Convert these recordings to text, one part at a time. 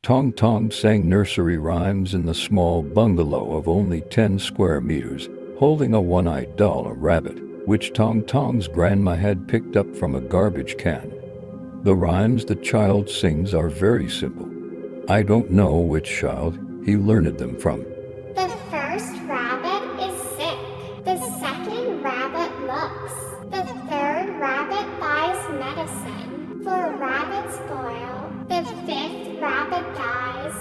Tong Tong sang nursery rhymes in the small bungalow of only 10 square meters, holding a one-eyed doll, a rabbit, which Tong Tong's grandma had picked up from a garbage can. The rhymes the child sings are very simple. I don't know which child he learned them from. The first rabbit is sick. The second rabbit looks. The third rabbit buys medicine. 4 rabbits boil. The 5th rabbit dies.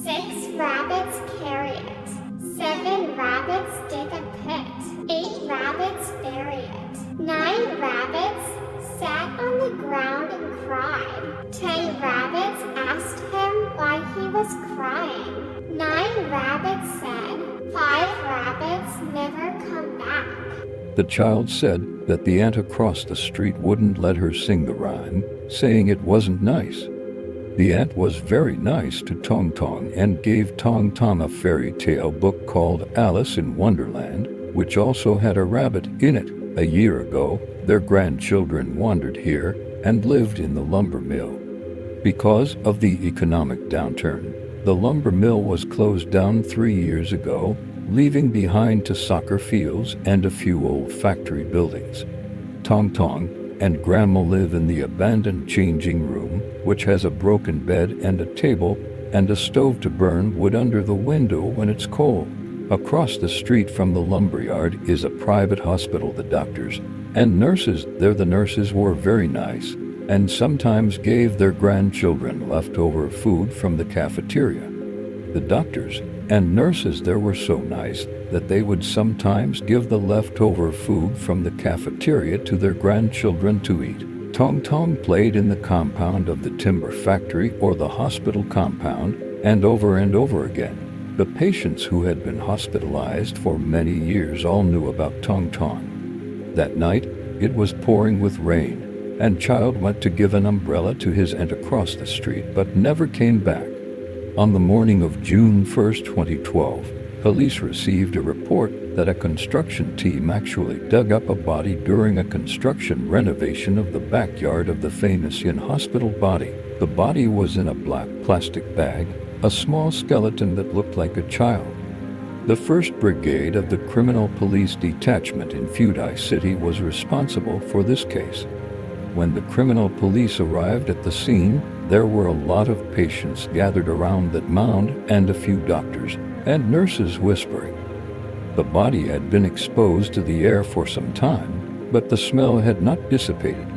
6 rabbits carry it. 7 rabbits dig a pit. 8 rabbits bury it. 9 rabbits sat on the ground and cried. 10 rabbits asked him why he was crying. 9 rabbits said, 5 rabbits never come back. The child said that the ant across the street wouldn't let her sing the rhyme, saying it wasn't nice. The ant was very nice to Tong Tong and gave Tong Tong a fairy tale book called Alice in Wonderland, which also had a rabbit in it. A year ago, their grandchildren wandered here and lived in the lumber mill. Because of the economic downturn, the lumber mill was closed down 3 years ago, leaving behind to soccer fields and a few old factory buildings. Tong Tong and Grandma live in the abandoned changing room, which has a broken bed and a table and a stove to burn wood under the window when it's cold. Across the street from the lumberyard is a private hospital. The doctors and nurses there, the nurses were very nice and sometimes gave their grandchildren leftover food from the cafeteria. The doctors and nurses there were so nice that they would sometimes give the leftover food from the cafeteria to their grandchildren to eat. Tong Tong played in the compound of the timber factory or the hospital compound and over again. The patients who had been hospitalized for many years all knew about Tong Tong. That night, it was pouring with rain, and child went to give an umbrella to his aunt across the street but never came back. On the morning of June 1, 2012, police received a report that a construction team actually dug up a body during a construction renovation of the backyard of the famous Yin Hospital body. The body was in a black plastic bag, a small skeleton that looked like a child. The 1st Brigade of the Criminal Police Detachment in Fudai City was responsible for this case. When the criminal police arrived at the scene, there were a lot of patients gathered around that mound and a few doctors and nurses whispering. The body had been exposed to the air for some time, but the smell had not dissipated.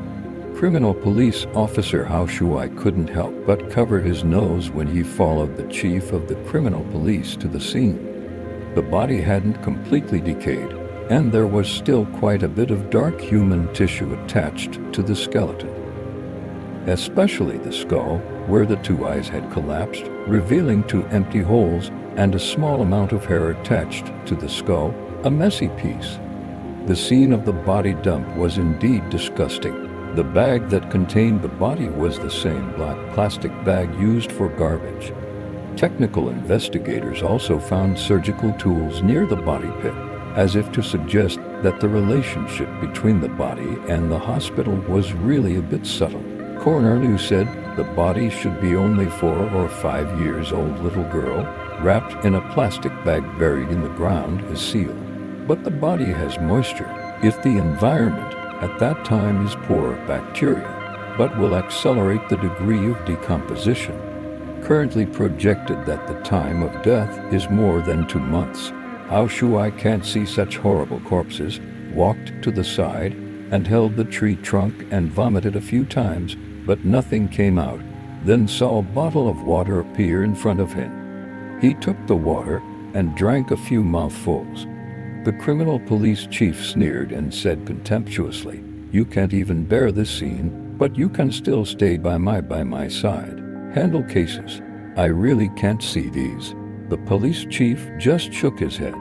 Criminal Police Officer Hao Shuai couldn't help but cover his nose when he followed the chief of the criminal police to the scene. The body hadn't completely decayed, and there was still quite a bit of dark human tissue attached to the skeleton, especially the skull, where the 2 eyes had collapsed, revealing 2 empty holes and a small amount of hair attached to the skull, a messy piece. The scene of the body dump was indeed disgusting. The bag that contained the body was the same black plastic bag used for garbage. Technical investigators also found surgical tools near the body pit, as if to suggest that the relationship between the body and the hospital was really a bit subtle. Coroner Liu said the body should be only 4 or 5 years old little girl, wrapped in a plastic bag buried in the ground, is sealed. But the body has moisture. If the environment at that time is poor of bacteria, but will accelerate the degree of decomposition. Currently projected that the time of death is more than 2 months. Hao Shuai can't see such horrible corpses, walked to the side and held the tree trunk and vomited a few times, but nothing came out, then saw a bottle of water appear in front of him. He took the water and drank a few mouthfuls. The criminal police chief sneered and said contemptuously, "You can't even bear this scene, but you can still stay by my side. Handle cases. I really can't see these." The police chief just shook his head.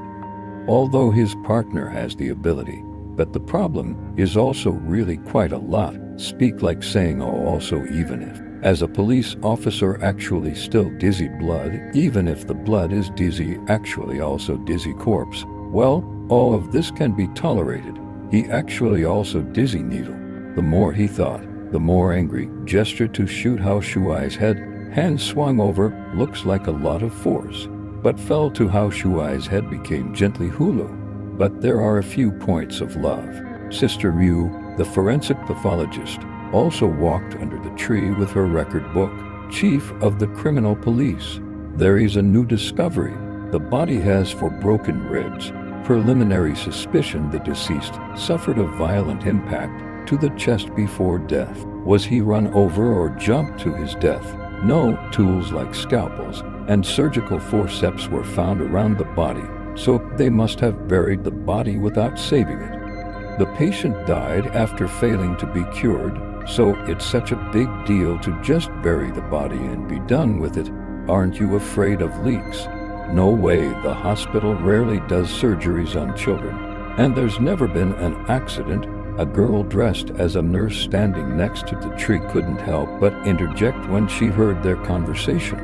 Although his partner has the ability, but the problem is also really quite a lot. Speak like saying, "Oh, also even if." As a police officer actually still dizzy blood, even if the blood is dizzy actually also dizzy corpse. Well, all of this can be tolerated. He actually also dizzy needle. The more he thought, the more angry, gesture to shoot Hao Shuai's head, Hand swung over, looks like a lot of force, but fell to how Shuai's head became gently hulu. But there are a few points of love. Sister Ryu, the forensic pathologist, also walked under the tree with her record book, chief of the criminal police. There is a new discovery. The body has 4 broken ribs. Preliminary suspicion the deceased suffered a violent impact to the chest before death. Was he run over or jumped to his death? No tools like scalpels and surgical forceps were found around the body, so they must have buried the body without saving it. The patient died after failing to be cured, so it's such a big deal to just bury the body and be done with it. Aren't you afraid of leaks? No way, the hospital rarely does surgeries on children. And there's never been an accident. A girl dressed as a nurse standing next to the tree couldn't help but interject when she heard their conversation.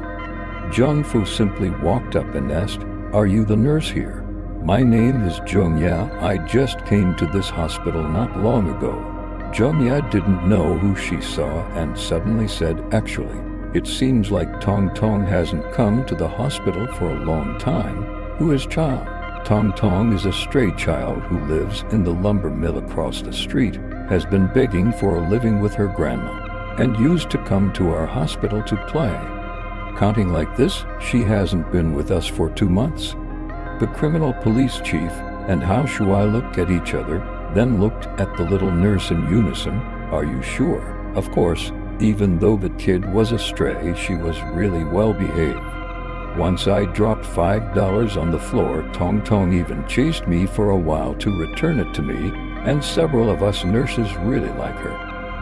Jung-fu simply walked up and asked, "Are you the nurse here?" "My name is Jung-ya. I just came to this hospital not long ago." Jung-ya didn't know who she saw and suddenly said, "Actually, it seems like Tong Tong hasn't come to the hospital for a long time." "Who is child?" Tong Tong is a stray child who lives in the lumber mill across the street, has been begging for a living with her grandma, and used to come to our hospital to play. Counting like this, she hasn't been with us for 2 months. The criminal police chief and Hao Shuai looked at each other, then looked at the little nurse in unison. "Are you sure?" Of course, even though the kid was a stray, she was really well behaved. Once I dropped $5 on the floor, Tong Tong even chased me for a while to return it to me, and several of us nurses really like her.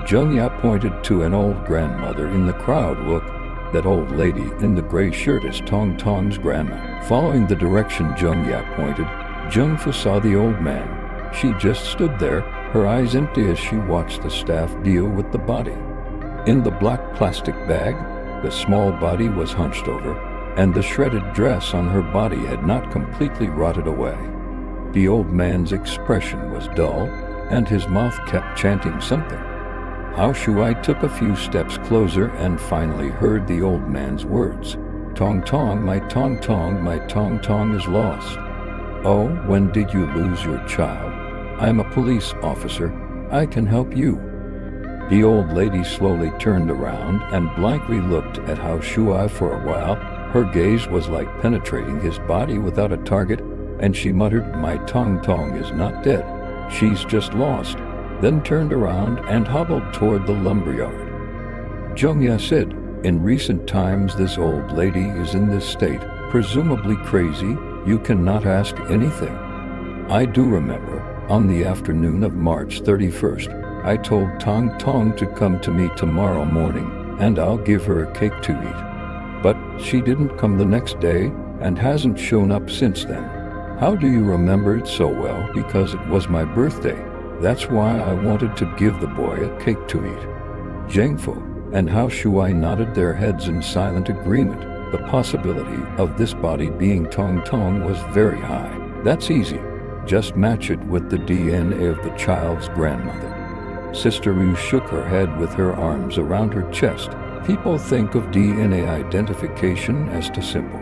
Jung-ya pointed to an old grandmother in the crowd. "Look, that old lady in the gray shirt is Tong Tong's grandma." Following the direction Jung-ya pointed, Jung-fu saw the old man. She just stood there, her eyes empty as she watched the staff deal with the body. In the black plastic bag, the small body was hunched over, and the shredded dress on her body had not completely rotted away. The old man's expression was dull, and his mouth kept chanting something. Hao Shuai took a few steps closer and finally heard the old man's words. "Tong Tong, my Tong Tong, my Tong Tong is lost." "Oh, when did you lose your child?" "I'm a police officer. I can help you." The old lady slowly turned around and blankly looked at Hao Shuai for a while. Her gaze was like penetrating his body without a target, and she muttered, "My Tong Tong is not dead. She's just lost," then turned around and hobbled toward the lumberyard. Jung-ya said, "In recent times this old lady is in this state, presumably crazy. You cannot ask anything." I do remember, on the afternoon of March 31st, I told Tong Tong to come to me tomorrow morning, and I'll give her a cake to eat. But she didn't come the next day and hasn't shown up since then. "How do you remember it so well?" "Because it was my birthday. That's why I wanted to give the boy a cake to eat." Zhengfu and Hao Shuai nodded their heads in silent agreement. The possibility of this body being Tong Tong was very high. "That's easy. Just match it with the DNA of the child's grandmother." Sister Ryu shook her head with her arms around her chest. "People think of DNA identification as too simple.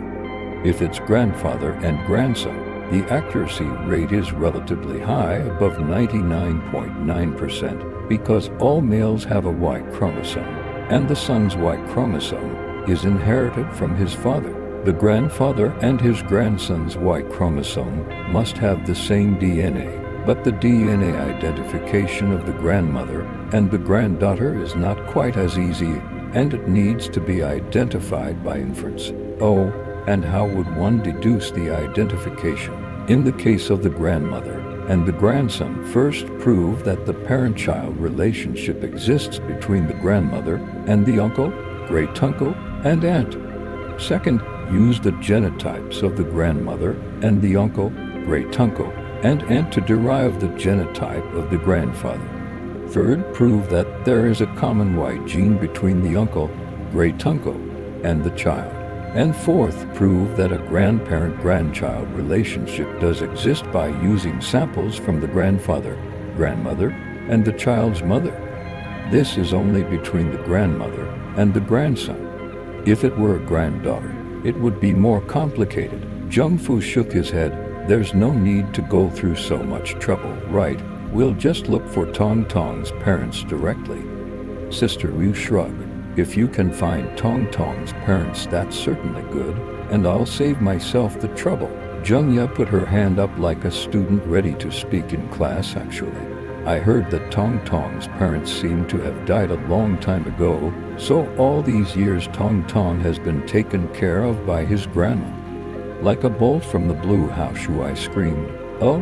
If it's grandfather and grandson, the accuracy rate is relatively high, above 99.9%, because all males have a Y chromosome, and the son's Y chromosome is inherited from his father. The grandfather and his grandson's Y chromosome must have the same DNA, but the DNA identification of the grandmother and the granddaughter is not quite as easy, and it needs to be identified by inference." "Oh, and how would one deduce the identification?" "In the case of the grandmother and the grandson, first prove that the parent-child relationship exists between the grandmother and the uncle, great-uncle, and aunt. Second, use the genotypes of the grandmother and the uncle, great-uncle, and aunt to derive the genotype of the grandfather. Third, prove that there is a common Y gene between the uncle, great-uncle, and the child. And fourth, prove that a grandparent-grandchild relationship does exist by using samples from the grandfather, grandmother, and the child's mother. This is only between the grandmother and the grandson. If it were a granddaughter, it would be more complicated. Jung Fu shook his head. There's no need to go through so much trouble, right? We'll just look for Tong Tong's parents directly. Sister Liu shrugged. If you can find Tong Tong's parents, that's certainly good, and I'll save myself the trouble. Jung Ya put her hand up like a student ready to speak in class. Actually, I heard that Tong Tong's parents seem to have died a long time ago, so all these years Tong Tong has been taken care of by his grandma. Like a bolt from the blue, Hao Shuai screamed. Oh?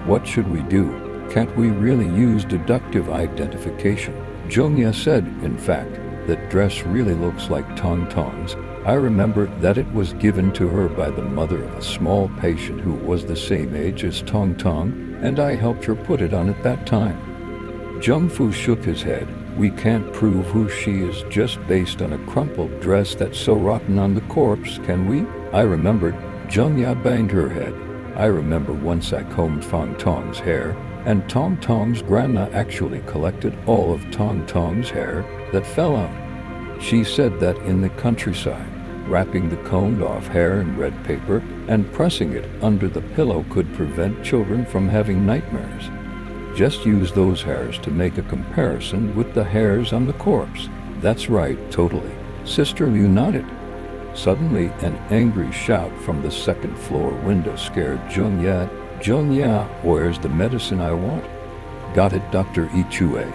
What should we do? Can't we really use deductive identification? Jung Ya said, in fact, that dress really looks like Tong Tong's. I remember that it was given to her by the mother of a small patient who was the same age as Tong Tong, and I helped her put it on at that time. Jung Fu shook his head. We can't prove who she is just based on a crumpled dress that's so rotten on the corpse, can we? I remembered. Jung Ya banged her head. I remember once I combed Tong Tong's hair, and Tong Tong's grandma actually collected all of Tong Tong's hair that fell out. She said that in the countryside, wrapping the combed-off hair in red paper and pressing it under the pillow could prevent children from having nightmares. Just use those hairs to make a comparison with the hairs on the corpse. That's right, totally. Sister Liu nodded. Suddenly, an angry shout from the second-floor window scared Jung Ya. Jung Ya, where's the medicine I want? Got it, Dr. Ichue.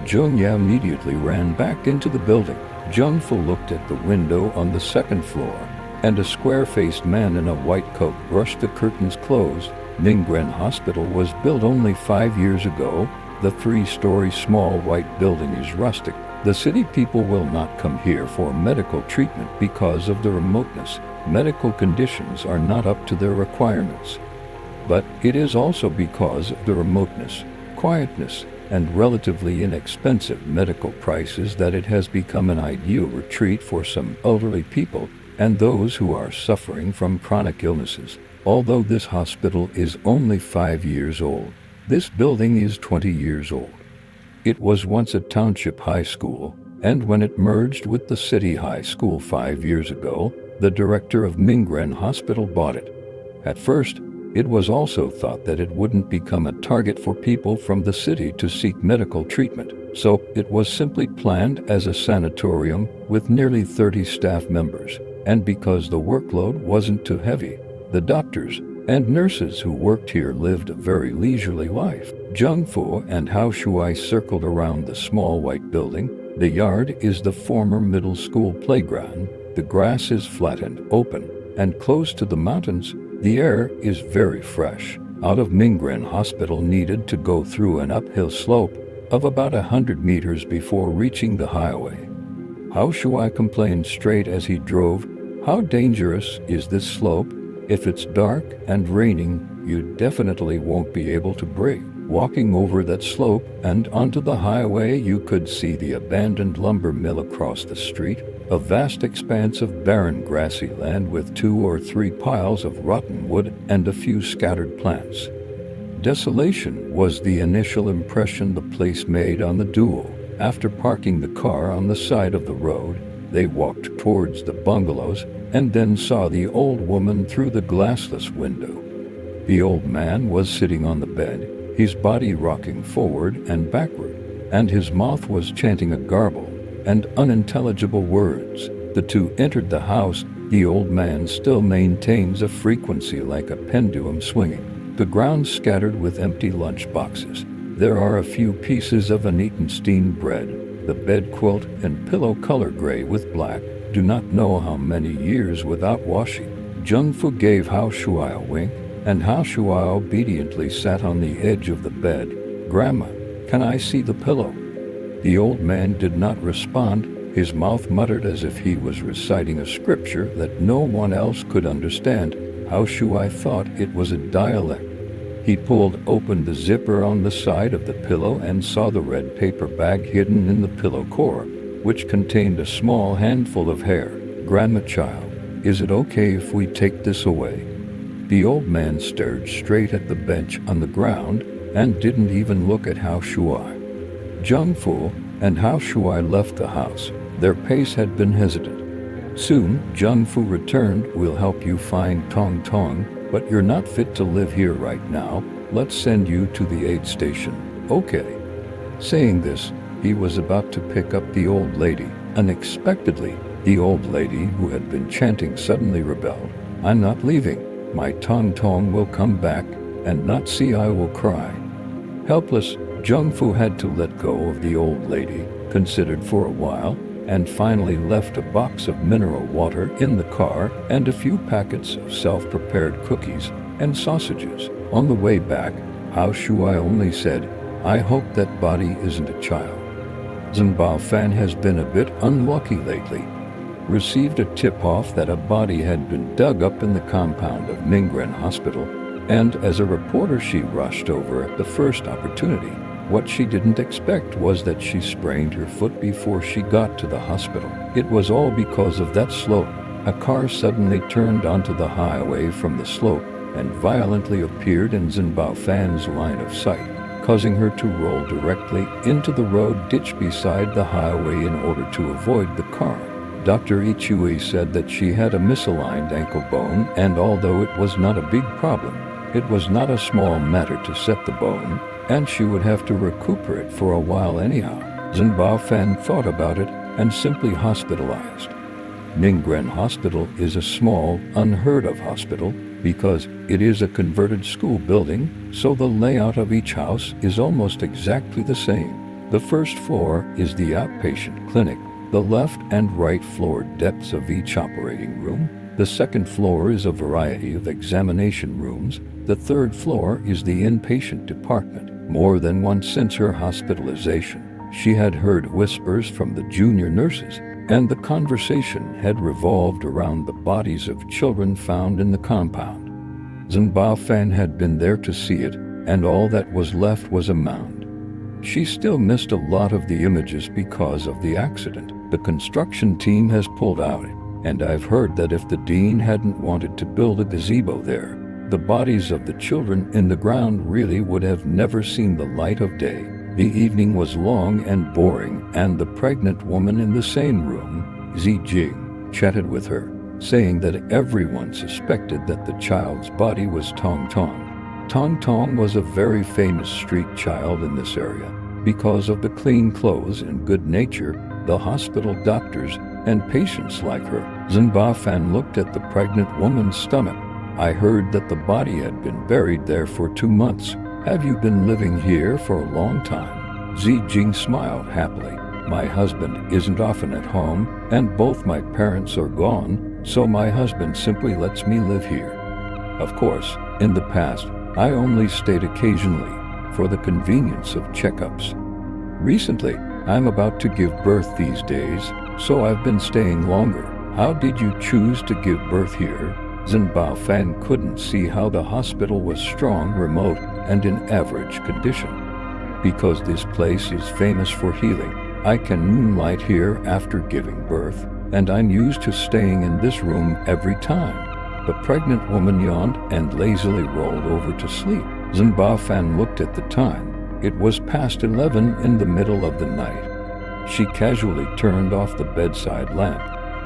Jung Ya immediately ran back into the building. Jung Fu looked at the window on the second floor, and a square-faced man in a white coat brushed the curtains closed. Mingren Hospital was built only 5 years ago. The 3-story small white building is rustic. The city people will not come here for medical treatment because of the remoteness. Medical conditions are not up to their requirements. But it is also because of the remoteness, quietness, and relatively inexpensive medical prices that it has become an ideal retreat for some elderly people and those who are suffering from chronic illnesses. Although this hospital is only 5 years old, this building is 20 years old. It was once a township high school, and when it merged with the city high school 5 years ago, the director of Mingren Hospital bought it. At first, it was also thought that it wouldn't become a target for people from the city to seek medical treatment, so it was simply planned as a sanatorium with nearly 30 staff members, and because the workload wasn't too heavy, the doctors and nurses who worked here lived a very leisurely life. Jung Fu and Hao Shuai circled around the small white building. The yard is the former middle school playground. The grass is flat and open, and close to the mountains. The air is very fresh. Out of Mingren Hospital needed to go through an uphill slope of about 100 meters before reaching the highway. Hao Shuai complained straight as he drove. How dangerous is this slope? If it's dark and raining, you definitely won't be able to brake. Walking over that slope and onto the highway, you could see the abandoned lumber mill across the street, a vast expanse of barren grassy land with 2 or 3 piles of rotten wood and a few scattered plants. Desolation was the initial impression the place made on the duo. After parking the car on the side of the road, they walked towards the bungalows and then saw the old woman through the glassless window. The old man was sitting on the bed, his body rocking forward and backward, and his mouth was chanting a garbled and unintelligible words. The two entered the house. The old man still maintains a frequency like a pendulum swinging. The ground scattered with empty lunch boxes. There are a few pieces of uneaten steamed bread. The bed quilt and pillow color gray with black. Do not know how many years without washing. Jung Fu gave Hao Shuai a wink, and Hao Shuai obediently sat on the edge of the bed. Grandma, can I see the pillow? The old man did not respond. His mouth muttered as if he was reciting a scripture that no one else could understand. Hao Shuai thought it was a dialect. He pulled open the zipper on the side of the pillow and saw the red paper bag hidden in the pillow core, which contained a small handful of hair. Grandma child, is it okay if we take this away? The old man stared straight at the bench on the ground and didn't even look at Hao Shuai. Jung Fu and Hao Shuai left the house. Their pace had been hesitant. Soon, Jung Fu returned. We'll help you find Tong Tong, but you're not fit to live here right now. Let's send you to the aid station. Okay. Saying this, he was about to pick up the old lady. Unexpectedly, the old lady who had been chanting suddenly rebelled. I'm not leaving. My Tong Tong will come back, and not see I will cry. Helpless, Jung Fu had to let go of the old lady, considered for a while, and finally left a box of mineral water in the car and a few packets of self-prepared cookies and sausages. On the way back, Hao Shuai only said, I hope that body isn't a child. Zhenbao Fan has been a bit unlucky lately. Received a tip-off that a body had been dug up in the compound of Ningren Hospital, and as a reporter she rushed over at the first opportunity. What she didn't expect was that she sprained her foot before she got to the hospital. It was all because of that slope. A car suddenly turned onto the highway from the slope and violently appeared in Zhenbao Fan's line of sight, causing her to roll directly into the road ditch beside the highway in order to avoid the car. Dr. Ichui said that she had a misaligned ankle bone, and although it was not a big problem, it was not a small matter to set the bone, and she would have to recuperate for a while anyhow. Zhenbao Fan thought about it and simply hospitalized. Ningren Hospital is a small, unheard-of hospital because it is a converted school building, so the layout of each house is almost exactly the same. The first floor is the outpatient clinic, the left and right floor depths of each operating room. The second floor is a variety of examination rooms. The third floor is the inpatient department. More than once since her hospitalization, she had heard whispers from the junior nurses, and the conversation had revolved around the bodies of children found in the compound. Zhenbao Fan had been there to see it, and all that was left was a mound. She still missed a lot of the images because of the accident. The construction team has pulled out, and I've heard that if the dean hadn't wanted to build a gazebo there, the bodies of the children in the ground really would have never seen the light of day. The evening was long and boring, and the pregnant woman in the same room, Zi Jing, chatted with her, saying that everyone suspected that the child's body was Tong Tong. Tong Tong was a very famous street child in this area. Because of the clean clothes and good nature, the hospital doctors and patients like her. Zhenbao Fan looked at the pregnant woman's stomach. I heard that the body had been buried there for 2 months. Have you been living here for a long time? Zi Jing smiled happily. My husband isn't often at home, and both my parents are gone, so my husband simply lets me live here. Of course, in the past, I only stayed occasionally for the convenience of checkups. Recently, I'm about to give birth these days, so I've been staying longer. How did you choose to give birth here? Zhenbao Fan couldn't see how the hospital was strong, remote, and in average condition. Because this place is famous for healing, I can moonlight here after giving birth, and I'm used to staying in this room every time. The pregnant woman yawned and lazily rolled over to sleep. Zhenbao Fan looked at the time. It was past 11 in the middle of the night. She casually turned off the bedside lamp,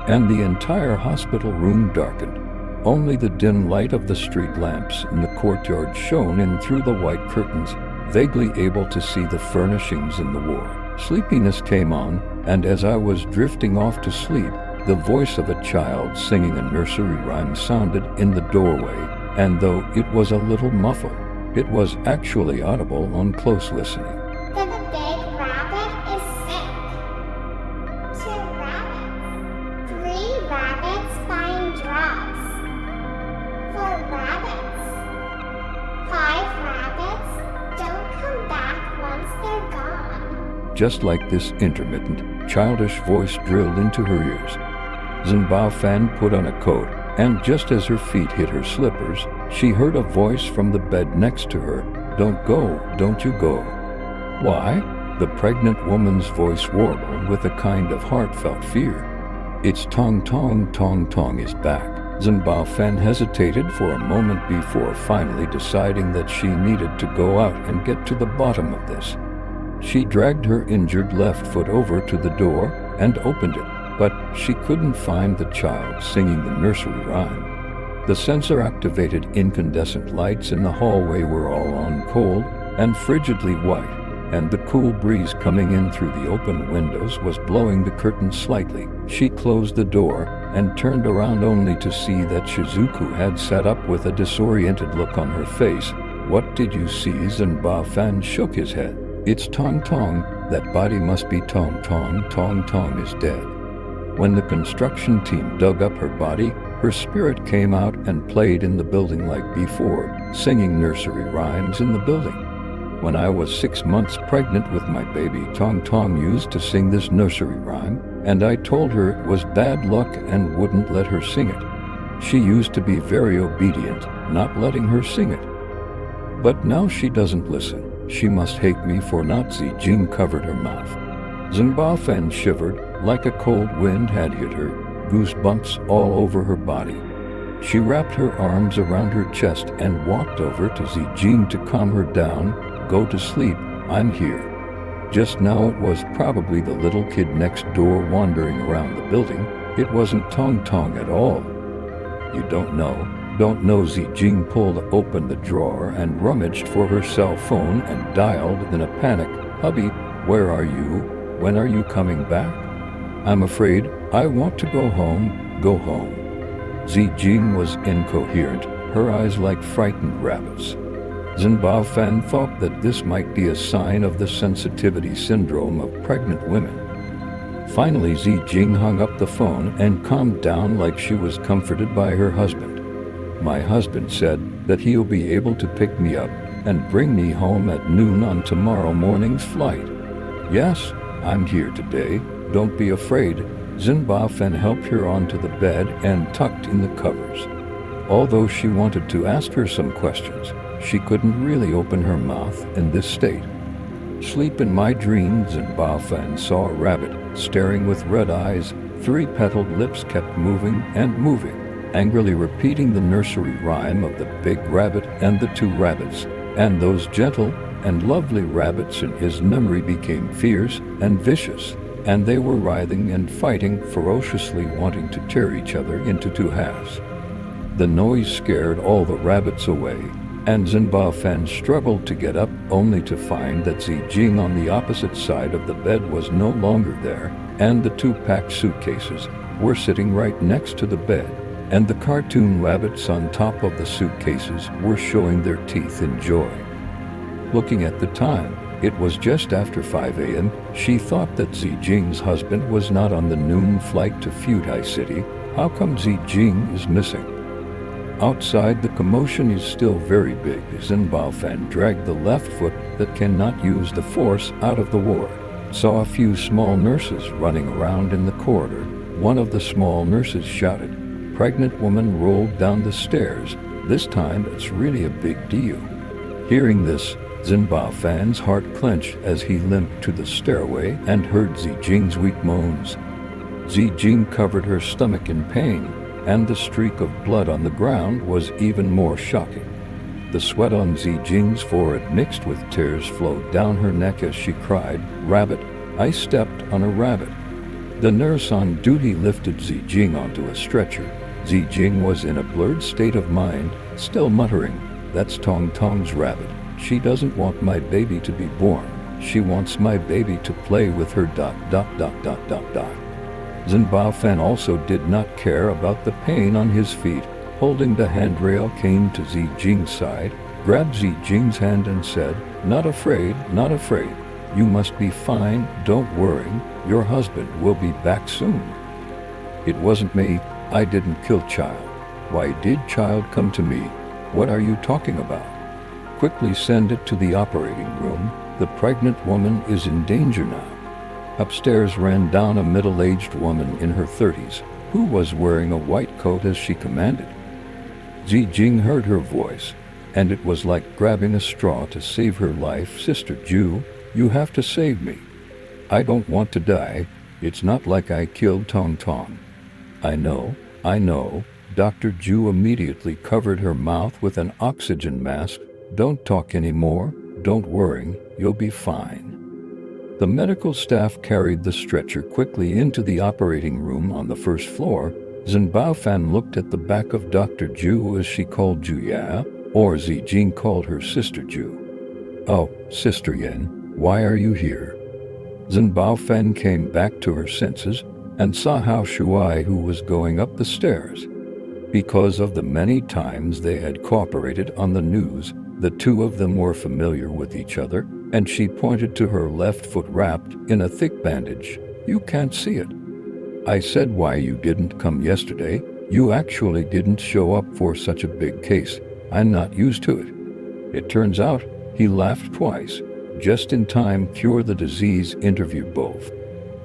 and the entire hospital room darkened. Only the dim light of the street lamps in the courtyard shone in through the white curtains, vaguely able to see the furnishings in the ward. Sleepiness came on, and as I was drifting off to sleep, the voice of a child singing a nursery rhyme sounded in the doorway, and though it was a little muffled, it was actually audible on close listening. The big rabbit is sick. 2 rabbits. 3 rabbits find drugs. 4 rabbits. 5 rabbits don't come back once they're gone. Just like this intermittent, childish voice drilled into her ears. Zhenbao Fan put on a coat, and just as her feet hit her slippers, she heard a voice from the bed next to her. Don't go, don't you go. Why? The pregnant woman's voice warbled with a kind of heartfelt fear. It's Tong Tong, Tong Tong is back. Zhenbao Fan hesitated for a moment before finally deciding that she needed to go out and get to the bottom of this. She dragged her injured left foot over to the door and opened it. but she couldn't find the child singing the nursery rhyme. The sensor-activated incandescent lights in the hallway were all on cold and frigidly white, and the cool breeze coming in through the open windows was blowing the curtains slightly. She closed the door and turned around only to see that Shizuku had sat up with a disoriented look on her face. "What did you see?" Zenba-fan shook his head. "It's Tong Tong. That body must be Tong Tong. Tong Tong is dead." When the construction team dug up her body, her spirit came out and played in the building like before, singing nursery rhymes in the building. "When I was 6 months pregnant with my baby, Tong Tong used to sing this nursery rhyme, and I told her it was bad luck and wouldn't let her sing it. She used to be very obedient, not letting her sing it. But now she doesn't listen. She must hate me for not." Zijing covered her mouth. Zenba-fan shivered like a cold wind had hit her, goosebumps all over her body. She wrapped her arms around her chest and walked over to Zijing to calm her down. "Go to sleep, I'm here." Just now it was probably the little kid next door wandering around the building. It wasn't Tong Tong at all. "You don't know." Zijing pulled open the drawer and rummaged for her cell phone and dialed in a panic. "Hubby, where are you? When are you coming back? I'm afraid I want to go home. Go home." Zijing was incoherent, her eyes like frightened rabbits. Zenba-fan thought that this might be a sign of the sensitivity syndrome of pregnant women. Finally, Zijing hung up the phone and calmed down like she was comforted by her husband. "My husband said that he'll be able to pick me up and bring me home at noon on tomorrow morning's flight. Yes, I'm here today. Don't be afraid." Zenba-fan helped her onto the bed and tucked in the covers. Although she wanted to ask her some questions, she couldn't really open her mouth in this state. "Sleep in my dreams." Zenba-fan saw a rabbit staring with red eyes. 3-petaled lips kept moving and moving, angrily repeating the nursery rhyme of the big rabbit and the 2 rabbits, and those gentle and lovely rabbits in his memory became fierce and vicious, and they were writhing and fighting ferociously, wanting to tear each other into 2 halves. The noise scared all the rabbits away, and Zenba-fan struggled to get up only to find that Zijing on the opposite side of the bed was no longer there, and the 2 packed suitcases were sitting right next to the bed, and the cartoon rabbits on top of the suitcases were showing their teeth in joy. Looking at the time, it was just after 5 a.m. She thought that Zijing's husband was not on the noon flight to Fudai City. How come Zijing is missing? Outside, the commotion is still very big. Zenba-fan dragged the left foot that cannot use the force out of the ward. Saw a few small nurses running around in the corridor. One of the small nurses shouted. Pregnant woman rolled down the stairs. This time it's really a big deal. Hearing this, Zenba-fan's heart clenched as he limped to the stairway and heard Zijing's weak moans. Zijing covered her stomach in pain, and the streak of blood on the ground was even more shocking. The sweat on Zijing's forehead mixed with tears flowed down her neck as she cried, "Rabbit, I stepped on a rabbit." The nurse on duty lifted Zijing onto a stretcher. Zijing was in a blurred state of mind, still muttering, "That's Tong Tong's rabbit. She doesn't want my baby to be born. She wants my baby to play with her ... Zenba-fan also did not care about the pain on his feet. Holding the handrail, came to Zijing's side, grabbed Zijing's hand and said, not afraid, not afraid. You must be fine, don't worry. Your husband will be back soon." "It wasn't me. I didn't kill child." "Why did child come to me? What are you talking about?" "Quickly send it to the operating room. The pregnant woman is in danger now." Upstairs ran down a middle-aged woman in her 30s, who was wearing a white coat as she commanded. Zijing heard her voice, and it was like grabbing a straw to save her life. "Sister Ju, you have to save me. I don't want to die. It's not like I killed Tong Tong." I know. Dr. Ju immediately covered her mouth with an oxygen mask. "Don't talk anymore. Don't worry. You'll be fine." The medical staff carried the stretcher quickly into the operating room on the first floor. Zhen Baofan looked at the back of Dr. Ju as she called Juya, or Zijing called her Sister Ju. "Oh, Sister Yan, why are you here?" Zhen Baofan came back to her senses and saw Hao Shuai, who was going up the stairs. Because of the many times they had cooperated on the news, the two of them were familiar with each other, and she pointed to her left foot wrapped in a thick bandage. "You can't see it." "I said why you didn't come yesterday. You actually didn't show up for such a big case. I'm not used to it." It turns out he laughed twice, just in time cure the disease interview both.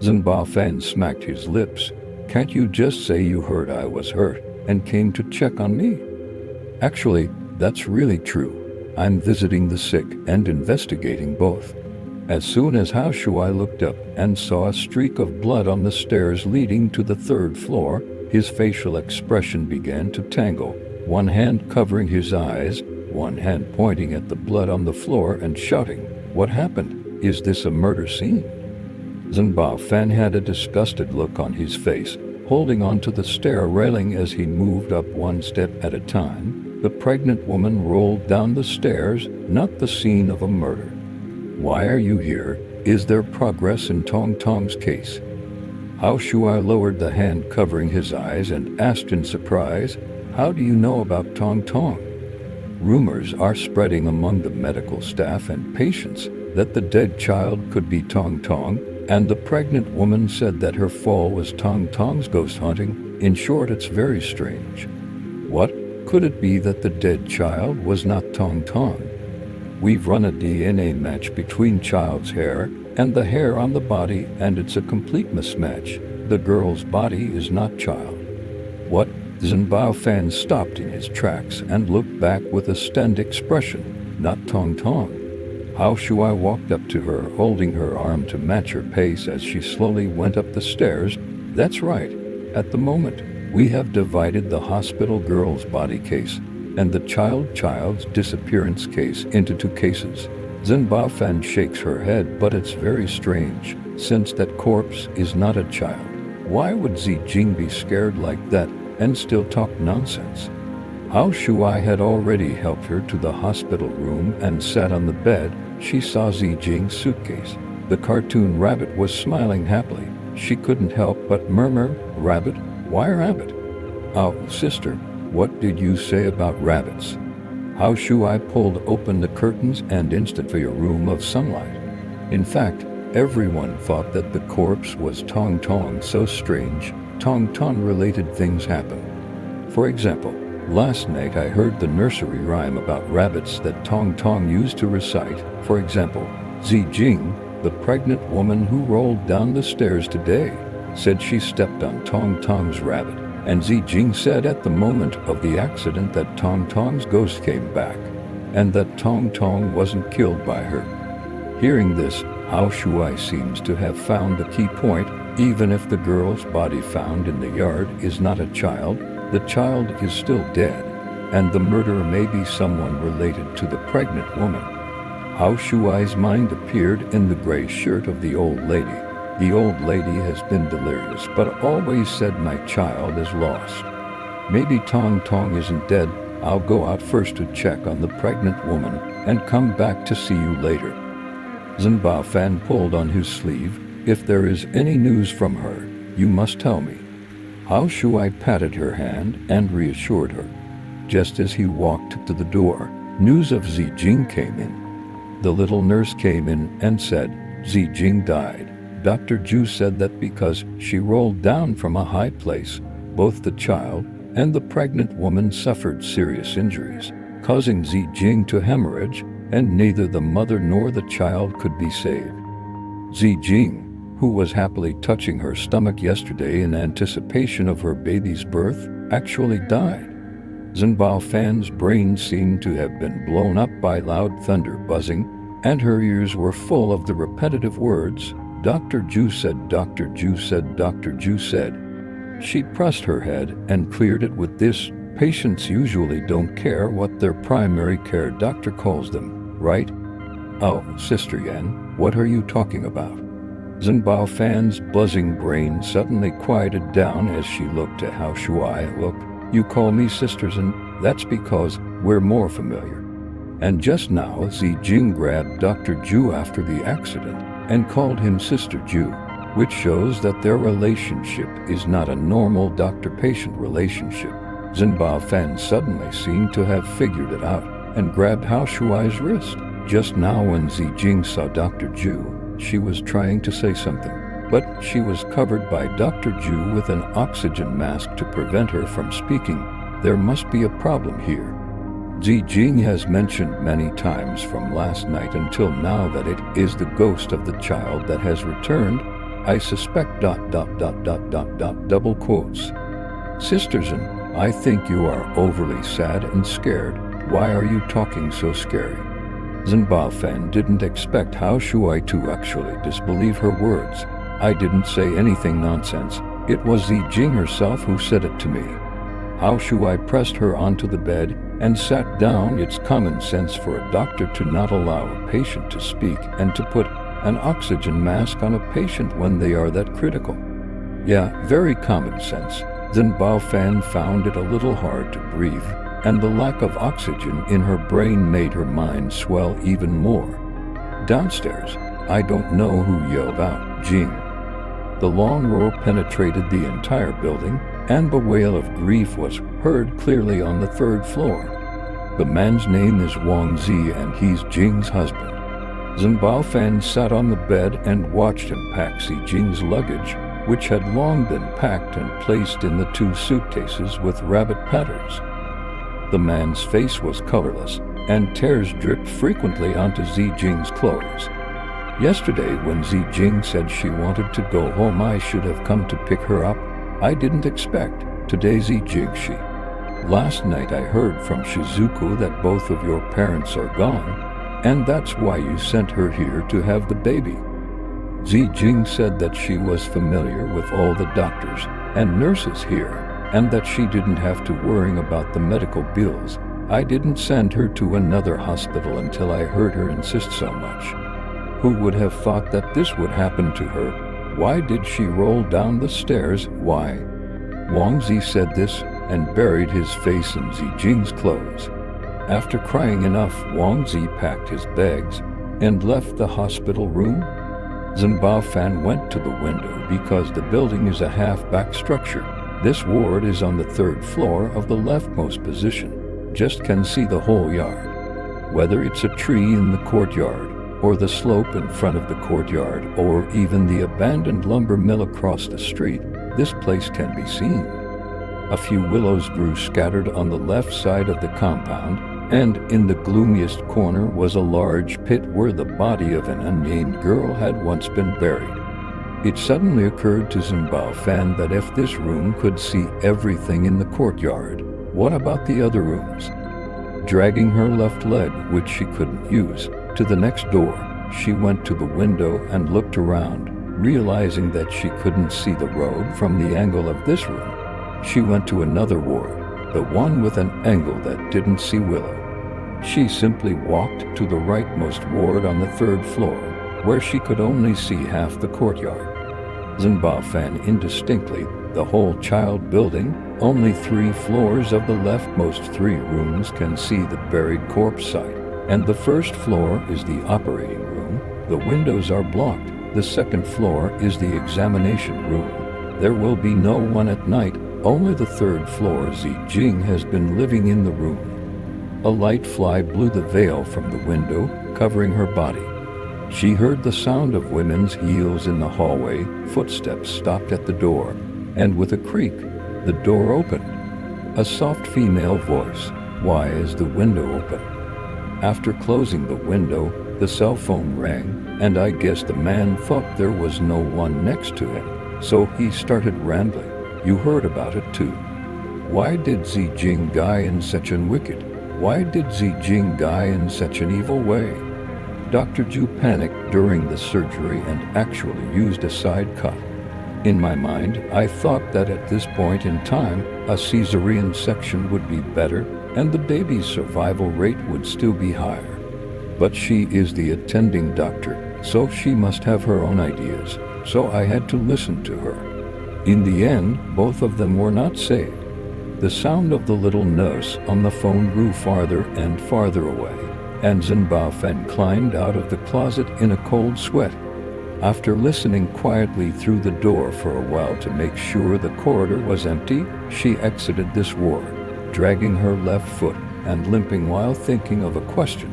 Zhen Baofan smacked his lips. "Can't you just say you heard I was hurt and came to check on me?" "Actually, that's really true. I'm visiting the sick and investigating both." As soon as Hao Shuai looked up and saw a streak of blood on the stairs leading to the third floor, his facial expression began to tangle, one hand covering his eyes, one hand pointing at the blood on the floor and shouting, "What happened? Is this a murder scene?" Zhen Baofan had a disgusted look on his face, holding onto the stair railing as he moved up one step at a time. The pregnant woman rolled down the stairs, not the scene of a murder. "Why are you here? Is there progress in Tong Tong's case?" Hao Shuai lowered the hand covering his eyes and asked in surprise, "How do you know about Tong Tong?" Rumors are spreading among the medical staff and patients that the dead child could be Tong Tong, and the pregnant woman said that her fall was Tong Tong's ghost hunting. In short, it's very strange. What? Could it be that the dead child was not Tong Tong? We've run a DNA match between child's hair and the hair on the body, and it's a complete mismatch. The girl's body is not child. What? Zhen Baofan stopped in his tracks and looked back with a stunned expression. Not Tong Tong. Hao Shuai walked up to her, holding her arm to match her pace as she slowly went up the stairs. "That's right. At the moment, we have divided the hospital girl's body case and the child's disappearance case into two cases." Zhen Baofan shakes her head, but it's very strange, since that corpse is not a child. Why would Zijing be scared like that and still talk nonsense? Hao Shuai had already helped her to the hospital room and sat on the bed. She saw Zijing's suitcase. The cartoon rabbit was smiling happily. She couldn't help but murmur, "Rabbit? Why rabbit?" "Oh, sister, what did you say about rabbits?" Hao Shuai pulled open the curtains and instantly a room of sunlight. In fact, everyone thought that the corpse was Tong Tong. So strange, Tong Tong related things happen. For example, last night I heard the nursery rhyme about rabbits that Tong Tong used to recite. For example, Zijing, the pregnant woman who rolled down the stairs today, said she stepped on Tong Tong's rabbit, and Zijing said at the moment of the accident that Tong Tong's ghost came back, and that Tong Tong wasn't killed by her. Hearing this, Hao Shuai seems to have found the key point. Even if the girl's body found in the yard is not a child, the child is still dead, and the murderer may be someone related to the pregnant woman. Hao Shuai's mind appeared in the gray shirt of the old lady. The old lady has been delirious, but always said my child is lost. Maybe Tong Tong isn't dead. I'll go out first to check on the pregnant woman and come back to see you later. Zhen Baofan pulled on his sleeve. If there is any news from her, you must tell me. Hao Shuai patted her hand and reassured her. Just as he walked to the door, news of Zijing came in. The little nurse came in and said, Zijing died. Dr. Ju said that because she rolled down from a high place, both the child and the pregnant woman suffered serious injuries, causing Zijing to hemorrhage, and neither the mother nor the child could be saved. Zijing, who was happily touching her stomach yesterday in anticipation of her baby's birth, actually died. Zhen Baofan's brain seemed to have been blown up by loud thunder buzzing, and her ears were full of the repetitive words, Dr. Ju said, Dr. Ju said, Dr. Ju said. She pressed her head and cleared it with this, patients usually don't care what their primary care doctor calls them, right? Oh, Sister Yan, what are you talking about? Zhenbao Fan's buzzing brain suddenly quieted down as she looked at Hao Shuai. Look, you call me Sister Zhen, that's because we're more familiar. And just now Jing grabbed Dr. Zhu after the accident and called him Sister Zhu, which shows that their relationship is not a normal doctor-patient relationship. Zhenbao Fan suddenly seemed to have figured it out and grabbed Hao Shuai's wrist. Just now when Jing saw Dr. Zhu, she was trying to say something, but she was covered by Dr. Zhu with an oxygen mask to prevent her from speaking. There must be a problem here. Jing has mentioned many times from last night until now that it is the ghost of the child that has returned. I suspect ... double quotes. Sister Zhen, I think you are overly sad and scared. Why are you talking so scary? Zhenbao Fan didn't expect Hao Shuai to actually disbelieve her words. I didn't say anything nonsense. It was Jing herself who said it to me. Hao Shuai pressed her onto the bed and sat down. It's common sense for a doctor to not allow a patient to speak and to put an oxygen mask on a patient when they are that critical. Yeah, very common sense. Zhenbao Fan found it a little hard to breathe, and the lack of oxygen in her brain made her mind swell even more. Downstairs, I don't know who yelled out, Jing. The long roar penetrated the entire building, and the wail of grief was heard clearly on the third floor. The man's name is Wang Zi, and he's Jing's husband. Zhenbao Fan sat on the bed and watched him pack Jing's luggage, which had long been packed and placed in the 2 suitcases with rabbit patterns. The man's face was colorless, and tears dripped frequently onto Jing's clothes. Yesterday, when Jing said she wanted to go home, I should have come to pick her up. I didn't expect. Today, Jing, she. Last night I heard from Shizuku that both of your parents are gone, and that's why you sent her here to have the baby. Jing said that she was familiar with all the doctors and nurses here, and that she didn't have to worry about the medical bills. I didn't send her to another hospital until I heard her insist so much. Who would have thought that this would happen to her? Why did she roll down the stairs? Why? Wang Zi said this and buried his face in Jing's clothes. After crying enough, Wang Zi packed his bags and left the hospital room. Zhenbao Fan went to the window because the building is a half-back structure. This ward is on the 3rd floor of the leftmost position. Just can see the whole yard. Whether it's a tree in the courtyard, or the slope in front of the courtyard, or even the abandoned lumber mill across the street, this place can be seen. A few willows grew scattered on the left side of the compound, and in the gloomiest corner was a large pit where the body of an unnamed girl had once been buried. It suddenly occurred to Zhenbao Fan that if this room could see everything in the courtyard, what about the other rooms? Dragging her left leg, which she couldn't use, to the next door, she went to the window and looked around, realizing that she couldn't see the road from the angle of this room. She went to another ward, the one with an angle that didn't see Willow. She simply walked to the rightmost ward on the 3rd floor, where she could only see half the courtyard. Zhenbao Fan indistinctly, the whole child building, only 3 floors of the leftmost 3 rooms can see the buried corpse site, and the 1st floor is the operating room. The windows are blocked. The 2nd floor is the examination room. There will be no one at night, only the 3rd floor. Jing has been living in the room. A light fly blew the veil from the window, covering her body. She heard the sound of women's heels in the hallway. Footsteps stopped at the door, and with a creak, the door opened. A soft female voice. Why is the window open? After closing the window, the cell phone rang, and I guess the man thought there was no one next to him, so he started rambling. You heard about it too. Why did Jing die in such an wicked? Why did Jing die in such an evil way? Dr. Zhu panicked during the surgery and actually used a side cut. In my mind, I thought that at this point in time, a caesarean section would be better and the baby's survival rate would still be higher. But she is the attending doctor, so she must have her own ideas. so I had to listen to her. In the end, both of them were not saved. The sound of the little nurse on the phone grew farther and farther away, and Zinbaofen climbed out of the closet in a cold sweat. After listening quietly through the door for a while to make sure the corridor was empty, she exited this ward, dragging her left foot and limping while thinking of a question.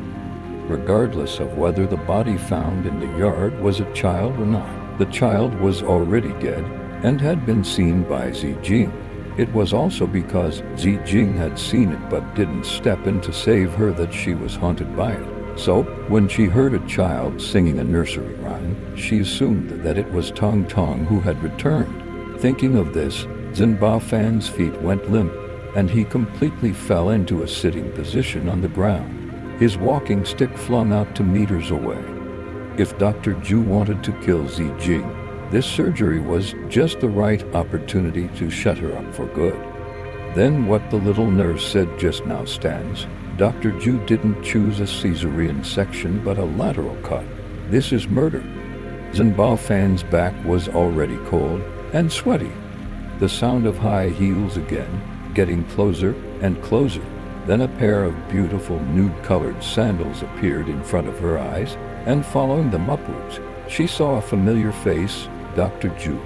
Regardless of whether the body found in the yard was a child or not, the child was already dead and had been seen by Zijing. It was also because Zijing had seen it but didn't step in to save her that she was haunted by it. So, when she heard a child singing a nursery rhyme, she assumed that it was Tong Tong who had returned. Thinking of this, Zinbaofan's feet went limp, and he completely fell into a sitting position on the ground, his walking stick flung out to meters away. If Dr. Zhu wanted to kill Zijing, this surgery was just the right opportunity to shut her up for good. Then what the little nurse said just now stands. Dr. Zhu didn't choose a caesarean section but a lateral cut. This is murder. Zinbaofan's back was already cold and sweaty. The sound of high heels again, getting closer and closer. Then a pair of beautiful nude-colored sandals appeared in front of her eyes, and following them upwards, she saw a familiar face, Dr. Zhu.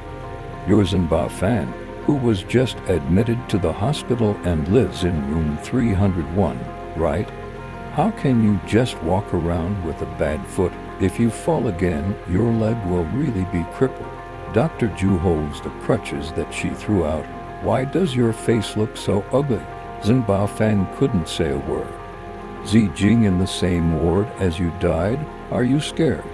You're Zinbaofan, who was just admitted to the hospital and lives in room 301, right? How can you just walk around with a bad foot? If you fall again, your leg will really be crippled. Dr. Zhu holds the crutches that she threw out. Why does your face look so ugly? Zinbaofan couldn't say a word. Zijing in the same ward as you died? Are you scared?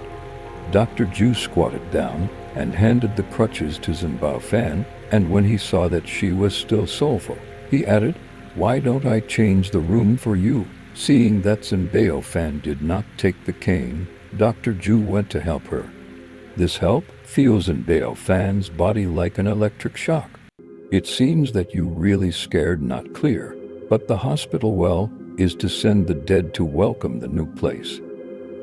Dr. Zhu squatted down and handed the crutches to Zinbaofan, and when he saw that she was still soulful, he added, "Why don't I change the room for you?" Seeing that Zinbaofan did not take the cane, Dr. Zhu went to help her. This help feels Zinbaofan's body like an electric shock. It seems that you really scared, not clear, but the hospital well is to send the dead to welcome the new place.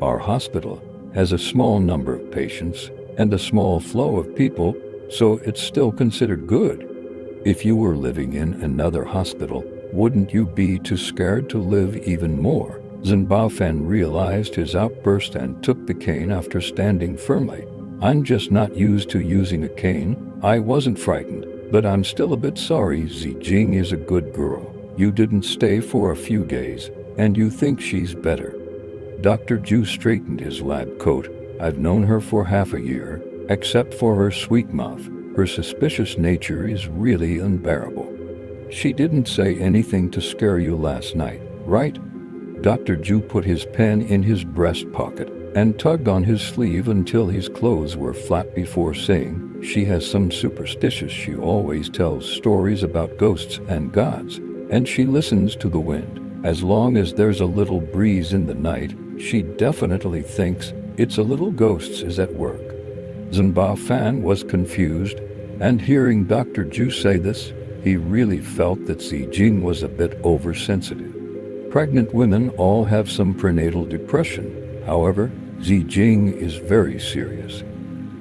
Our hospital has a small number of patients and a small flow of people, so it's still considered good. If you were living in another hospital, wouldn't you be too scared to live even more? Zinbaofan realized his outburst and took the cane after standing firmly. I'm just not used to using a cane. I wasn't frightened, but I'm still a bit sorry. Zijing is a good girl. You didn't stay for a few days, and you think she's better. Dr. Zhu straightened his lab coat. I've known her for half a year. Except for her sweet mouth, her suspicious nature is really unbearable. She didn't say anything to scare you last night, right? Dr. Zhu put his pen in his breast pocket and tugged on his sleeve until his clothes were flat before saying, she has some superstitious. She always tells stories about ghosts and gods, and she listens to the wind. As long as there's a little breeze in the night, she definitely thinks it's a little ghosts is at work. Zinbaofan was confused, and hearing Dr. Zhu say this, he really felt that Zijing was a bit oversensitive. Pregnant women all have some prenatal depression. However, Zijing is very serious.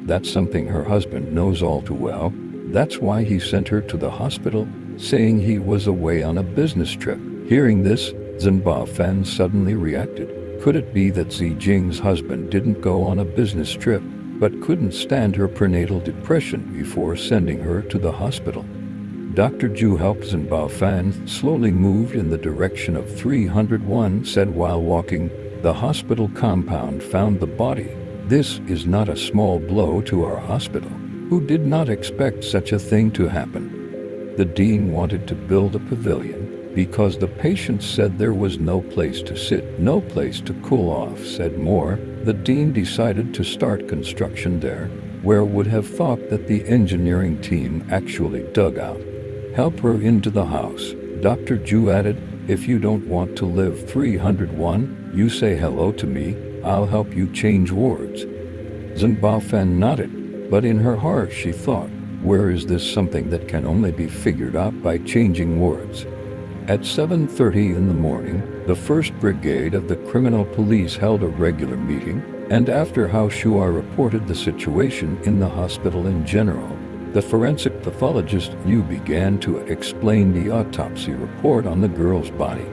That's something her husband knows all too well. That's why he sent her to the hospital, saying he was away on a business trip. Hearing this, Zinbaofan suddenly reacted. Could it be that Zijing's husband didn't go on a business trip, but couldn't stand her prenatal depression before sending her to the hospital? Dr. Zhu helped Zinbaofan slowly moved in the direction of 301, said while walking, the hospital compound found the body. This is not a small blow to our hospital. Who did not expect such a thing to happen? The dean wanted to build a pavilion because the patients said there was no place to sit, no place to cool off, said more. The dean decided to start construction there, where would have thought that the engineering team actually dug out. Help her into the house. Dr. Zhu added, if you don't want to live 301, you say hello to me, I'll help you change wards. Zinbaofan nodded, but in her heart she thought, where is this something that can only be figured out by changing wards? At 7:30 in the morning, the 1st Brigade of the Criminal Police held a regular meeting, and after Hao Shuai reported the situation in the hospital in general, the forensic pathologist Liu began to explain the autopsy report on the girl's body.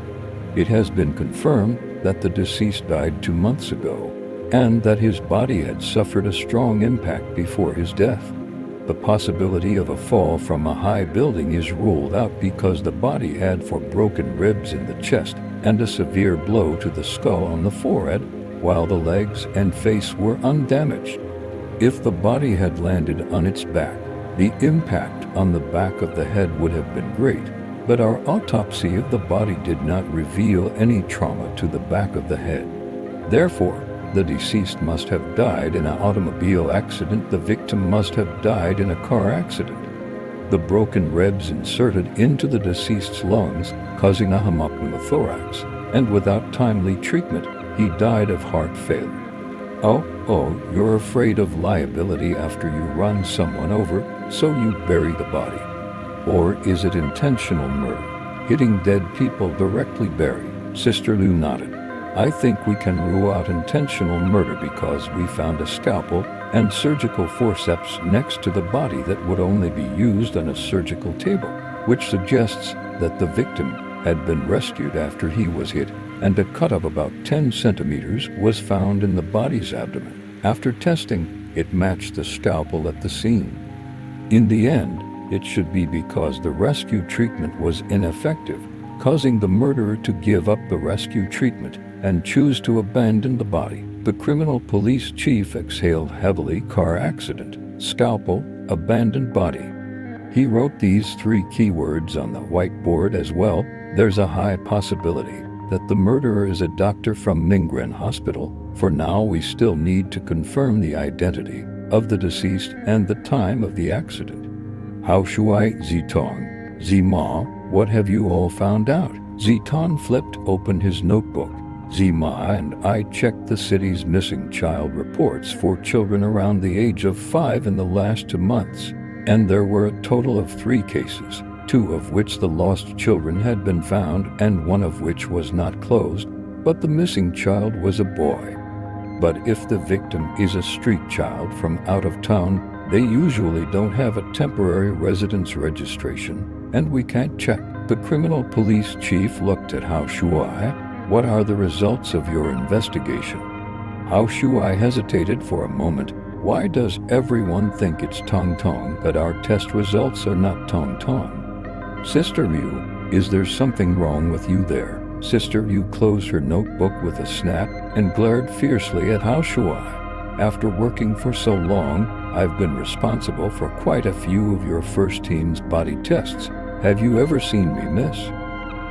It has been confirmed that the deceased died 2 months ago, and that his body had suffered a strong impact before his death. The possibility of a fall from a high building is ruled out because the body had 4 broken ribs in the chest and a severe blow to the skull on the forehead, while the legs and face were undamaged. If the body had landed on its back, the impact on the back of the head would have been great, but our autopsy of the body did not reveal any trauma to the back of the head. Therefore, the deceased must have died in an automobile accident. The victim must have died in a car accident. The broken ribs inserted into the deceased's lungs, causing a hemopneumothorax, and without timely treatment, he died of heart failure. Oh, you're afraid of liability after you run someone over, so you bury the body. Or is it intentional murder? Hitting dead people directly buried? Sister Liu nodded. I think we can rule out intentional murder because we found a scalpel and surgical forceps next to the body that would only be used on a surgical table, which suggests that the victim had been rescued after he was hit, and a cut of about 10 centimeters was found in the body's abdomen. After testing, it matched the scalpel at the scene. In the end, it should be because the rescue treatment was ineffective, causing the murderer to give up the rescue treatment and choose to abandon the body. The criminal police chief exhaled heavily. Car accident, scalpel, abandoned body. He wrote these 3 keywords on the whiteboard as well. There's a high possibility that the murderer is a doctor from Ningren Hospital. For now, we still need to confirm the identity of the deceased and the time of the accident. Hao Shuai, Zitong, Zima, what have you all found out? Ziton flipped open his notebook. Zima and I checked the city's missing child reports for children around the age of 5 in the last 2 months, and there were a total of 3 cases, 2 of which the lost children had been found and 1 of which was not closed, but the missing child was a boy. But if the victim is a street child from out of town, they usually don't have a temporary residence registration, and we can't check. The criminal police chief looked at Hao Shuai. What are the results of your investigation? Hao Shuai hesitated for a moment. Why does everyone think it's Tong Tong, but our test results are not Tong Tong? Sister Liu, is there something wrong with you there? Sister Liu closed her notebook with a snap and glared fiercely at Hao Shuai. After working for so long, I've been responsible for quite a few of your first team's body tests. Have you ever seen me miss?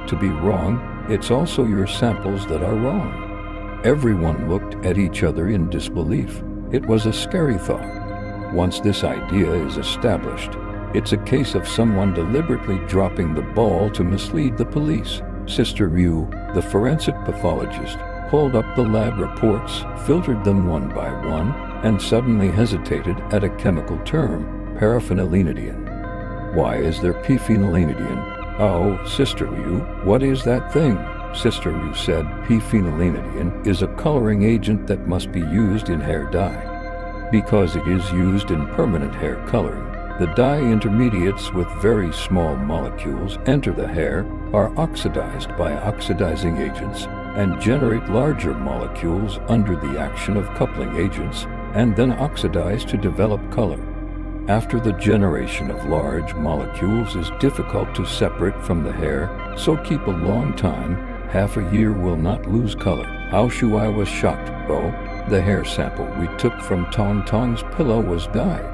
To be wrong, it's also your samples that are wrong. Everyone looked at each other in disbelief. It was a scary thought. Once this idea is established, it's a case of someone deliberately dropping the ball to mislead the police. Sister Liu, the forensic pathologist, pulled up the lab reports, filtered them one by one, and suddenly hesitated at a chemical term, paraphenylenedione. Why is there p-phenylenedione? Oh, Sister Liu, what is that thing? Sister Liu said, p-phenylenedione is a coloring agent that must be used in hair dye. Because it is used in permanent hair coloring, the dye intermediates with very small molecules enter the hair, are oxidized by oxidizing agents, and generate larger molecules under the action of coupling agents, and then oxidize to develop color. After the generation of large molecules is difficult to separate from the hair, so keep a long time, half a year will not lose color. Hao Shuai was shocked. Oh, the hair sample we took from Tong Tong's pillow was dyed.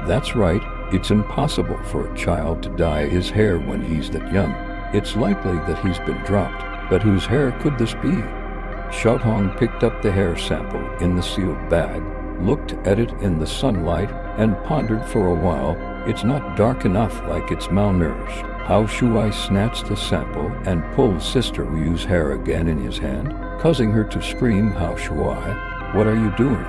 That's right, it's impossible for a child to dye his hair when he's that young. It's likely that he's been dropped, but whose hair could this be? Xiaotong picked up the hair sample in the sealed bag, looked at it in the sunlight, and pondered for a while. It's not dark enough, like it's malnourished. Hao Shuai snatched the sample and pulled Sister Liu's hair again in his hand, causing her to scream. Hao Shuai, what are you doing?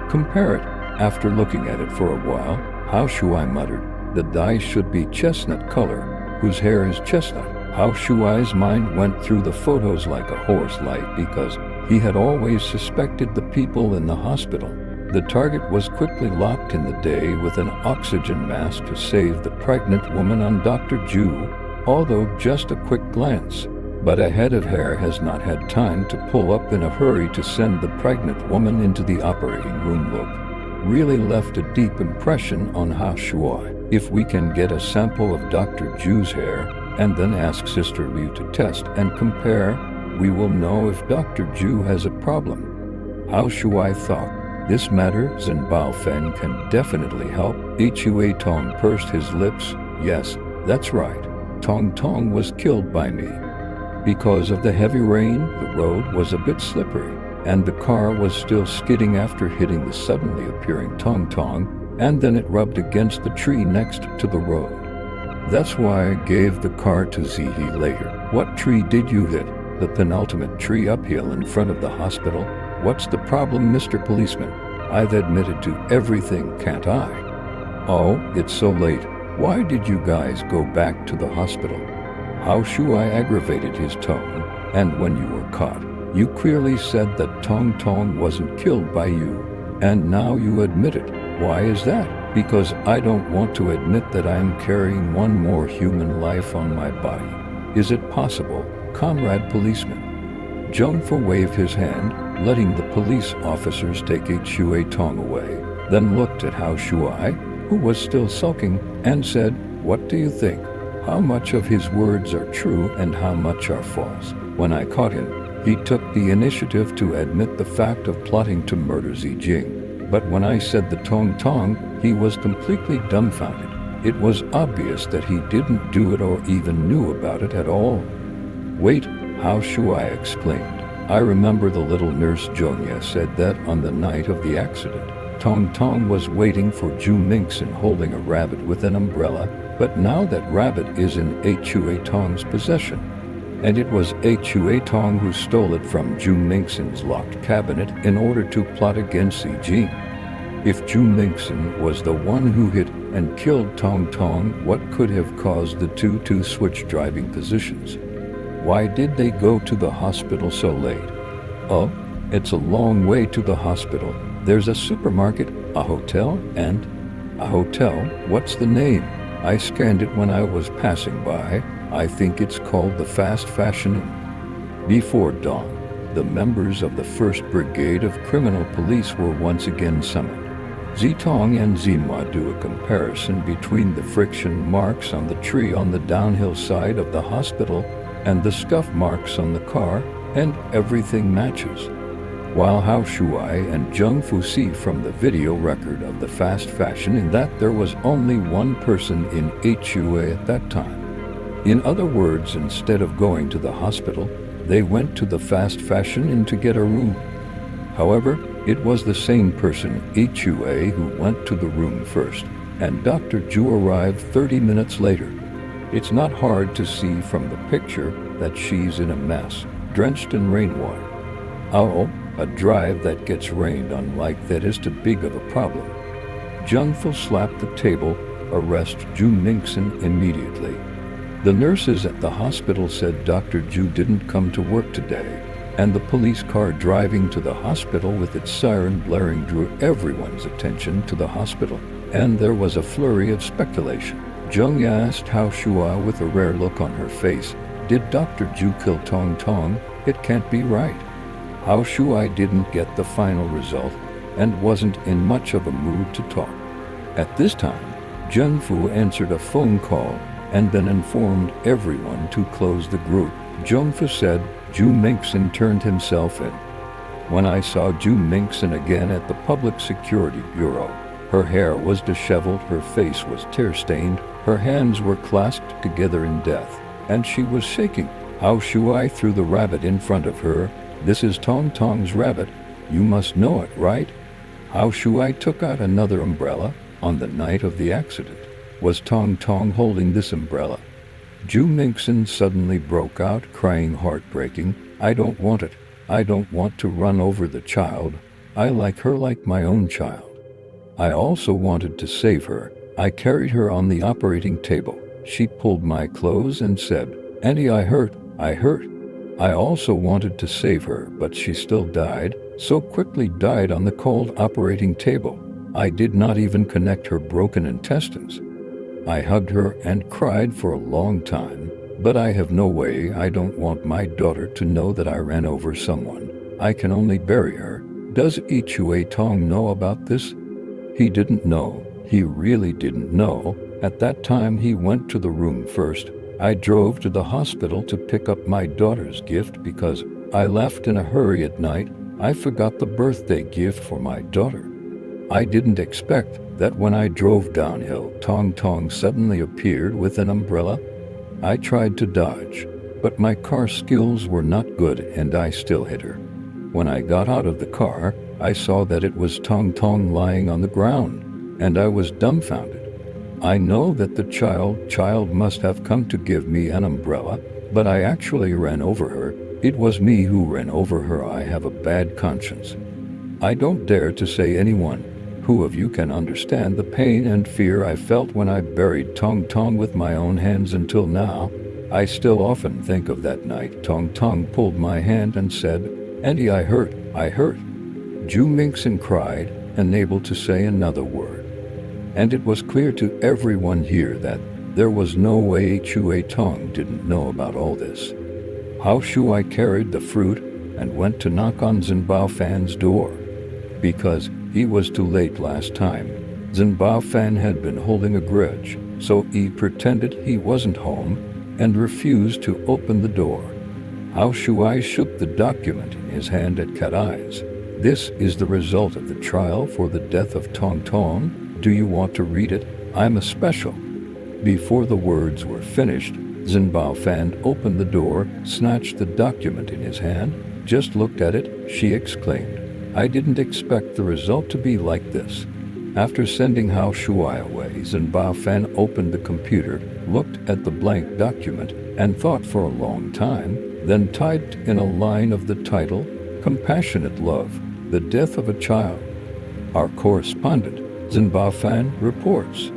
Compare it. After looking at it for a while, Hao Shuai muttered, the dye should be chestnut color. Whose hair is chestnut? How Shuai's mind went through the photos like a horse light because he had always suspected the people in the hospital. The target was quickly locked in the day with an oxygen mask to save the pregnant woman on Dr. Ju, although just a quick glance. But a head of hair has not had time to pull up in a hurry to send the pregnant woman into the operating room look really left a deep impression on Hao Shuai. If we can get a sample of Dr. Ju's hair and then ask Sister Liu to test and compare, we will know if Dr. Ju has a problem. Hao Shuai thought, this matter Zhen Baofeng can definitely help. Hui Tong pursed his lips. Yes, that's right. Tong Tong was killed by me. Because of the heavy rain, the road was a bit slippery, and the car was still skidding after hitting the suddenly appearing Tong Tong, and then it rubbed against the tree next to the road. That's why I gave the car to Zihi later. What tree did you hit? The penultimate tree uphill in front of the hospital. What's the problem, Mr. Policeman? I've admitted to everything, can't I? Oh, it's so late. Why did you guys go back to the hospital? Hao Shuai aggravated his tone, and when you were caught, you clearly said that Tong Tong wasn't killed by you, and now you admit it. Why is that? Because I don't want to admit that I am carrying one more human life on my body. Is it possible, Comrade Policeman? Zhongfu waved his hand, letting the police officers take Hui Tong away, then looked at Hao Shuai, who was still sulking, and said, what do you think? How much of his words are true and how much are false? When I caught him, he took the initiative to admit the fact of plotting to murder Zijing. But when I said the Tong Tong, he was completely dumbfounded. It was obvious that he didn't do it or even knew about it at all. Wait, Hao Shuai exclaimed. I remember the little nurse Jonia said that on the night of the accident, Tong Tong was waiting for Ju Mingxin holding a rabbit with an umbrella, but now that rabbit is in Hui Tong's possession. And it was Hui Tong who stole it from Ju Mingxin's locked cabinet in order to plot against Zijing. If Ju Mingxin was the one who hit and killed Tong Tong, what could have caused the two to switch driving positions? Why did they go to the hospital so late? Oh, it's a long way to the hospital. There's a supermarket, a hotel, and... A hotel? What's the name? I scanned it when I was passing by. I think it's called the Fast Fashion Inn. Before dawn, the members of the 1st Brigade of Criminal Police were once again summoned. Zitong and Zima do a comparison between the friction marks on the tree on the downhill side of the hospital and the scuff marks on the car, and everything matches. While Hao Shuai and Zhongfu see from the video record of the Fast Fashion Inn that there was only one person in Hui at that time. In other words, instead of going to the hospital, they went to the Fast Fashion Inn to get a room. However, it was the same person, Hui, who went to the room first, and Dr. Ju arrived 30 minutes later. It's not hard to see from the picture that she's in a mess, drenched in rainwater. Oh, a drive that gets rained on like that is too big of a problem. Zhengfu slapped the table. Arrest Ju Mingxin immediately. The nurses at the hospital said Dr. Ju didn't come to work today, and the police car driving to the hospital with its siren blaring drew everyone's attention to the hospital, and there was a flurry of speculation. Zheng asked Hao Shuai with a rare look on her face, did Dr. Ju kill Tong Tong? It can't be right. Hao Shuai didn't get the final result and wasn't in much of a mood to talk. At this time, Zhengfu answered a phone call and then informed everyone to close the group. Zhengfu said Ju Mingxin turned himself in. When I saw Ju Mingxin again at the Public Security Bureau, her hair was disheveled, her face was tear-stained, her hands were clasped together in death, and she was shaking. Hao Shuai threw the rabbit in front of her. This is Tong Tong's rabbit. You must know it, right? Hao Shuai took out another umbrella. On the night of the accident, was Tong Tong holding this umbrella? Ju Mingxin suddenly broke out, crying heartbreaking, I don't want it. I don't want to run over the child. I like her like my own child. I also wanted to save her. I carried her on the operating table. She pulled my clothes and said, Auntie, I hurt. I also wanted to save her, but she still died, so quickly died on the cold operating table. I did not even connect her broken intestines. I hugged her and cried for a long time, but I have no way. I don't want my daughter to know that I ran over someone. I can only bury her. Does Tong know about this? He didn't know. He really didn't know. At that time he went to the room first. I drove to the hospital to pick up my daughter's gift because I left in a hurry at night. I forgot the birthday gift for my daughter. I didn't expect that when I drove downhill, Tong Tong suddenly appeared with an umbrella. I tried to dodge, but my car skills were not good and I still hit her. When I got out of the car, I saw that it was Tong Tong lying on the ground, and I was dumbfounded. I know that the child must have come to give me an umbrella, but I actually ran over her. It was me who ran over her. I have a bad conscience. I don't dare to say anyone. Who of you can understand the pain and fear I felt when I buried Tong Tong with my own hands until now? I still often think of that night. Tong Tong pulled my hand and said, "Auntie, I hurt. Ju Mingson cried, unable to say another word. And it was clear to everyone here that there was no way Tong didn't know about all this. How Shu I carried the fruit and went to knock on Zhenbao Fan's door. Because he was too late last time. Zhenbao Fan had been holding a grudge, so he pretended he wasn't home and refused to open the door. How Shu I shook the document in his hand at Cat Eyes. This is the result of the trial for the death of Tong Tong. Do you want to read it? I'm a special." Before the words were finished, Zhenbao Fan opened the door, snatched the document in his hand. "Just looked at it," she exclaimed. "I didn't expect the result to be like this." After sending Hao Shuai away, Zhenbao Fan opened the computer, looked at the blank document, and thought for a long time, then typed in a line of the title, "Compassionate Love, the Death of a Child." Our correspondent, Zhenbao Fan, reports.